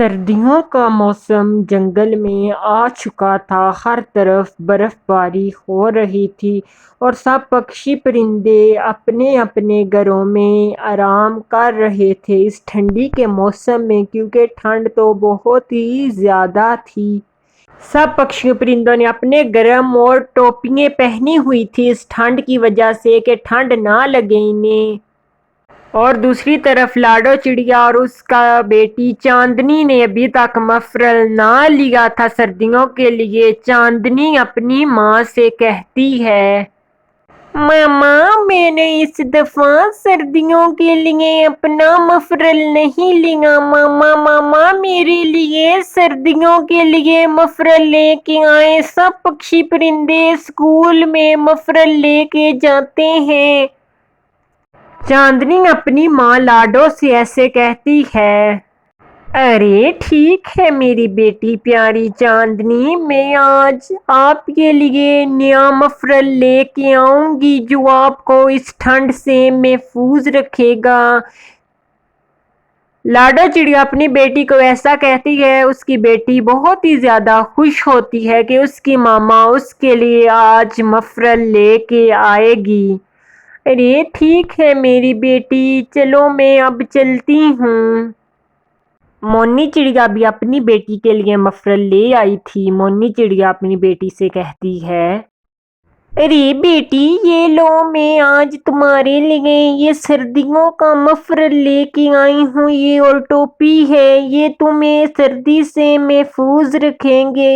سردیوں کا موسم جنگل میں آ چکا تھا۔ ہر طرف برف باری ہو رہی تھی اور سب پکشی پرندے اپنے اپنے گھروں میں آرام کر رہے تھے اس ٹھنڈی کے موسم میں، کیونکہ ٹھنڈ تو بہت ہی زیادہ تھی۔ سب پکشی پرندوں نے اپنے گرم اور ٹوپیاں پہنی ہوئی تھی اس ٹھنڈ کی وجہ سے کہ ٹھنڈ نہ لگے انہیں۔ اور دوسری طرف لاڈو چڑیا اور اس کا بیٹی چاندنی نے ابھی تک مفرل نہ لیا تھا سردیوں کے لیے۔ چاندنی اپنی ماں سے کہتی ہے، ماما میں نے اس دفعہ سردیوں کے لیے اپنا مفرل نہیں لیا۔ ماما میرے لیے سردیوں کے لیے مفرل لے کے آئے۔ سب پکشی پرندے اسکول میں مفرل لے کے جاتے ہیں۔ چاندنی اپنی ماں لاڈو سے ایسے کہتی ہے، ارے ٹھیک ہے میری بیٹی پیاری چاندنی، میں آج آپ کے لیے نیا مفرل لے کے آؤں گی جو آپ کو اس ٹھنڈ سے محفوظ رکھے گا۔ لاڈو چڑیا اپنی بیٹی کو ایسا کہتی ہے، اس کی بیٹی بہت ہی زیادہ خوش ہوتی ہے کہ اس کی ماما اس کے لیے آج مفرل لے کے آئے گی۔ ارے ٹھیک ہے میری بیٹی، چلو میں اب چلتی ہوں۔ مونی چڑیا بھی اپنی بیٹی کے لیے مفرل لے آئی تھی۔ مونی چڑیا اپنی بیٹی سے کہتی ہے، ارے بیٹی یہ لو، میں آج تمہارے لیے یہ سردیوں کا مفرل لے کے آئی ہوں، یہ اور ٹوپی ہے، یہ تمہیں سردی سے محفوظ رکھیں گے۔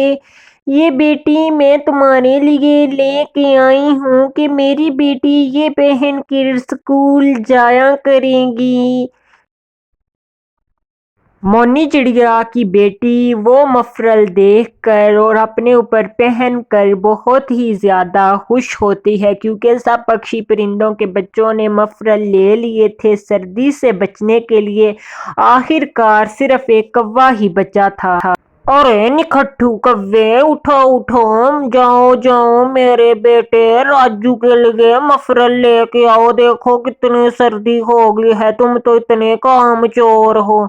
یہ بیٹی میں تمہارے لیے لے کے آئی ہوں کہ میری بیٹی یہ پہن کر اسکول جایا کرے گی۔ مونی چڑیا کی بیٹی وہ مفرل دیکھ کر اور اپنے اوپر پہن کر بہت ہی زیادہ خوش ہوتی ہے، کیونکہ سب پکشی پرندوں کے بچوں نے مفرل لے لیے تھے سردی سے بچنے کے لیے۔ آخر کار صرف ایک کوا ہی بچا تھا۔ ارے نکھٹو کوے، اٹھو اٹھو، جاؤ جاؤ میرے بیٹے راجو کے لیے مفرل لے کے آؤ، دیکھو کتنی سردی ہو گئی ہے، تم تو اتنے کام چور ہو۔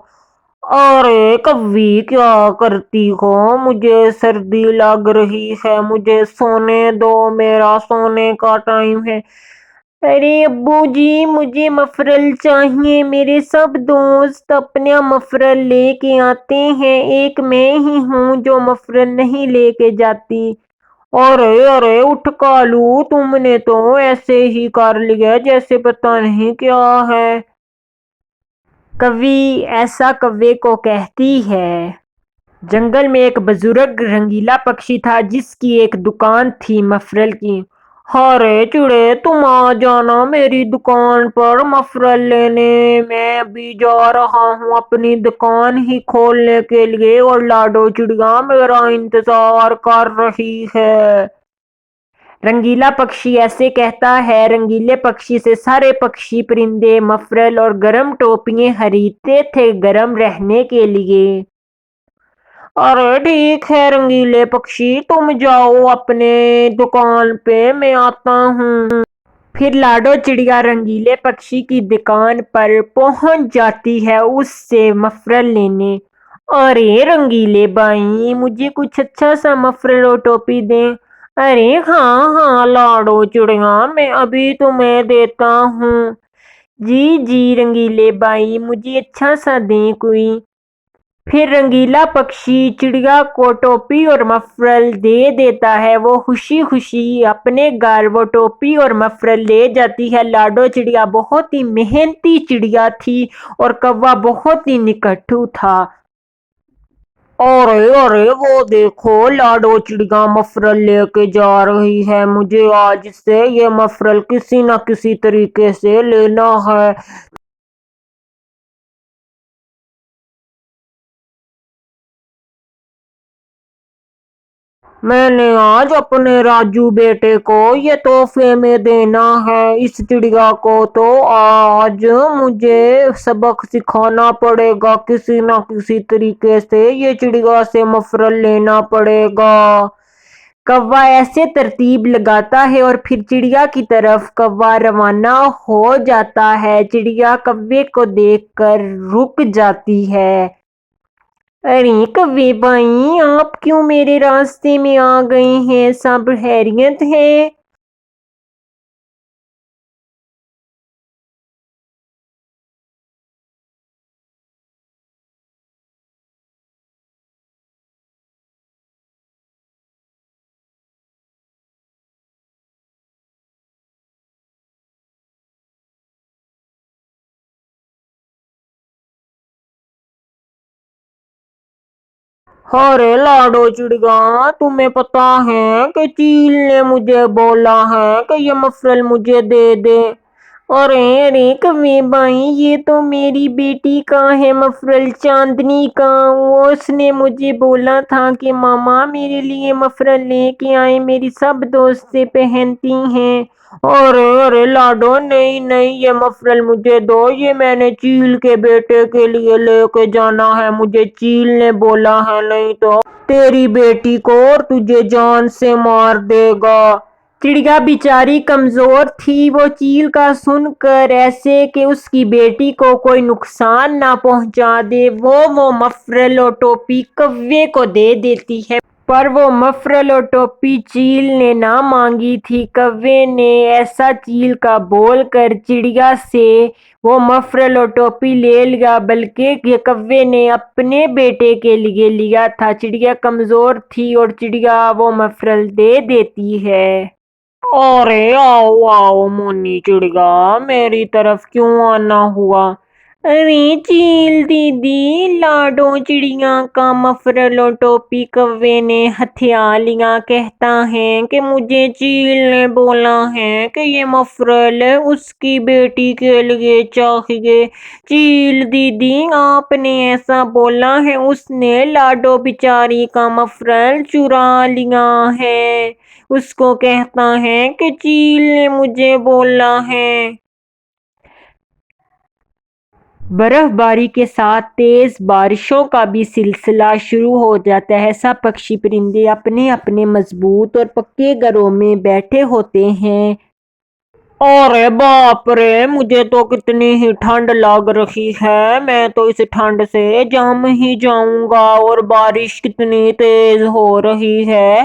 ارے کوی کیا کرتی ہو، مجھے سردی لگ رہی ہے، مجھے سونے دو، میرا سونے کا ٹائم ہے۔ ارے ابو جی مجھے مفرل چاہیے، میرے سب دوست اپنا مفرل لے کے آتے ہیں، ایک میں ہی ہوں جو مفرل نہیں لے کے جاتی۔ ارے اٹھ کالو، تم نے تو ایسے ہی کر لیا جیسے پتہ نہیں کیا ہے۔ کوی ایسا کوے کو کہتی ہے، جنگل میں ایک بزرگ رنگیلا پکشی تھا جس کی ایک دکان تھی مفرل کی۔ ارے چڑے تم آ جانا میری دکان پر مفرل لینے، میں ابھی جا رہا ہوں اپنی دکان ہی کھولنے کے لیے اور لاڈو چڑیا میرا انتظار کر رہی ہے۔ رنگیلا پکشی ایسے کہتا ہے۔ رنگیلے پکشی سے سارے پکشی پرندے مفرل اور گرم ٹوپیاں خریدتے تھے گرم رہنے کے لیے۔ ارے ٹھیک ہے رنگیلے پکشی، تم جاؤ اپنے دکان پہ، میں آتا ہوں۔ پھر لاڈو چڑیا رنگیلے پکشی کی دکان پر پہنچ جاتی ہے اس سے مفرل لینے۔ ارے رنگیلے بھائی مجھے کچھ اچھا سا مفرل اور ٹوپی دیں۔ ارے ہاں لاڈو چڑیا میں ابھی تمہیں دیتا ہوں۔ جی رنگیلے بھائی مجھے اچھا سا دیں کوئی۔ پھر رنگیلا پکشی چڑیا کو ٹوپی اور مفرل دے دیتا ہے۔ وہ خوشی خوشی اپنے گھر وہ ٹوپی اور مفرل لے جاتی ہے۔ لاڈو چڑیا بہت ہی محنتی چڑیا تھی اور کوا بہت ہی نکھٹو تھا۔ ارے وہ دیکھو لاڈو چڑیا مفرل لے کے جا رہی ہے، مجھے آج سے یہ مفرل کسی نہ کسی طریقے سے لینا ہے۔ میں نے آج اپنے راجو بیٹے کو یہ تحفے میں دینا ہے۔ اس چڑیا کو تو آج مجھے سبق سکھانا پڑے گا، کسی نہ کسی طریقے سے یہ چڑیا سے مفرل لینا پڑے گا۔ کوا ایسے ترتیب لگاتا ہے اور پھر چڑیا کی طرف کوا روانہ ہو جاتا ہے۔ چڑیا کوے کو دیکھ کر رک جاتی ہے۔ ارے کوے بھائی، آپ کیوں میرے راستے میں آ گئے ہیں؟ سب خیریت ہے؟ ارے لاڈو چڑگا، تمہیں پتا ہے کہ چیل نے مجھے بولا ہے کہ یہ مفرل مجھے دے دے؟ ارے ارے کوے بھائی، یہ تو میری بیٹی کا ہے مفرل، چاندنی کا۔ اس نے مجھے بولا تھا کہ ماما میرے لیے مفرل لے کے آئے، میری سب دوستیں پہنتی ہیں۔ ارے ارے لاڈو، نہیں نہیں، یہ مفرل مجھے دو، یہ میں نے چیل کے بیٹے کے لیے لے کے جانا ہے، مجھے چیل نے بولا ہے، نہیں تو تیری بیٹی کو اور تجھے جان سے مار دے گا۔ چڑیا بیچاری کمزور تھی، وہ چیل کا سن کر ایسے کہ اس کی بیٹی کو کوئی نقصان نہ پہنچا دے وہ مفرل اور ٹوپی کوے کو دے دیتی ہے۔ پر وہ مفرل اور ٹوپی چیل نے نہ مانگی تھی۔ کوے نے ایسا چیل کا بول کر چڑیا سے وہ مفرل اور ٹوپی لے لیا، بلکہ یہ کوے نے اپنے بیٹے کے لیے لیا تھا۔ چڑیا کمزور تھی اور چڑیا وہ مفرل دے دیتی ہے۔ ارے آؤ آؤ مونی چڑیا، میری طرف کیوں آنا ہوا؟ ارے چیل دیدی، لاڈو چڑیا کا مفرل اور ٹوپی کوے نے ہتھیا لیا، کہتا ہے کہ مجھے چیل نے بولا ہے کہ یہ مفرل اس کی بیٹی کے لیے چاہیے۔ چیل دیدی، آپ نے ایسا بولا ہے، اس نے لاڈو بیچاری کا مفرل چرا لیا ہے۔ اس کو کہتا ہے کہ چیل نے مجھے بولا ہے۔ برف باری کے ساتھ تیز بارشوں کا بھی سلسلہ شروع ہو جاتا ہے۔ سب پکشی پرندے اپنے اپنے مضبوط اور پکے گھروں میں بیٹھے ہوتے ہیں۔ ارے باپ رے، مجھے تو کتنی ہی ٹھنڈ لگ رہی ہے، میں تو اس ٹھنڈ سے جم ہی جاؤں گا، اور بارش کتنی تیز ہو رہی ہے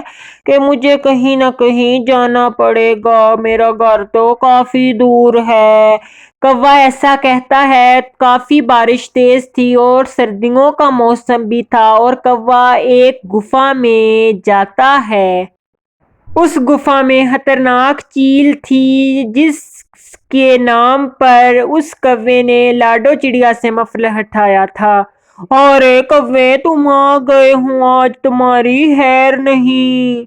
کہ مجھے کہیں نہ کہیں جانا پڑے گا، میرا گھر تو کافی دور ہے۔ کوا ایسا کہتا ہے۔ کافی بارش تیز تھی اور سردیوں کا موسم بھی تھا، اور کوا ایک گفا میں جاتا ہے۔ اس گفا میں خطرناک چیل تھی، جس کے نام پر اس کوے نے لاڈو چڑیا سے مفرل ہٹایا تھا۔ ارے کوے، تم آ گئے ہو، آج تمہاری خیر نہیں۔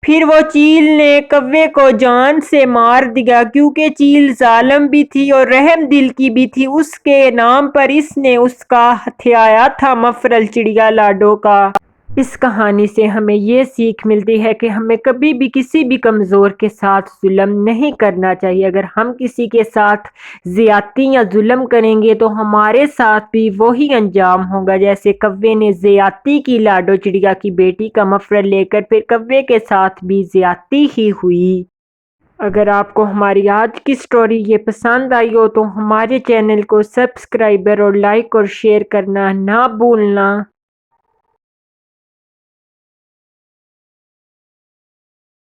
پھر وہ چیل نے کوے کو جان سے مار دیا، کیونکہ چیل ظالم بھی تھی اور رحم دل کی بھی تھی۔ اس کے نام پر اس نے اس کا ہتھیایا تھا مفرل چڑیا لاڈو کا۔ اس کہانی سے ہمیں یہ سیکھ ملتی ہے کہ ہمیں کبھی بھی کسی بھی کمزور کے ساتھ ظلم نہیں کرنا چاہیے۔ اگر ہم کسی کے ساتھ زیادتی یا ظلم کریں گے تو ہمارے ساتھ بھی وہی انجام ہوگا، جیسے کوے نے زیادتی کی لاڈو چڑیا کی بیٹی کا مفرل لے کر، پھر کوے کے ساتھ بھی زیادتی ہی ہوئی۔ اگر آپ کو ہماری آج کی سٹوری یہ پسند آئی ہو تو ہمارے چینل کو سبسکرائب اور لائک اور شیئر کرنا نہ بھولنا۔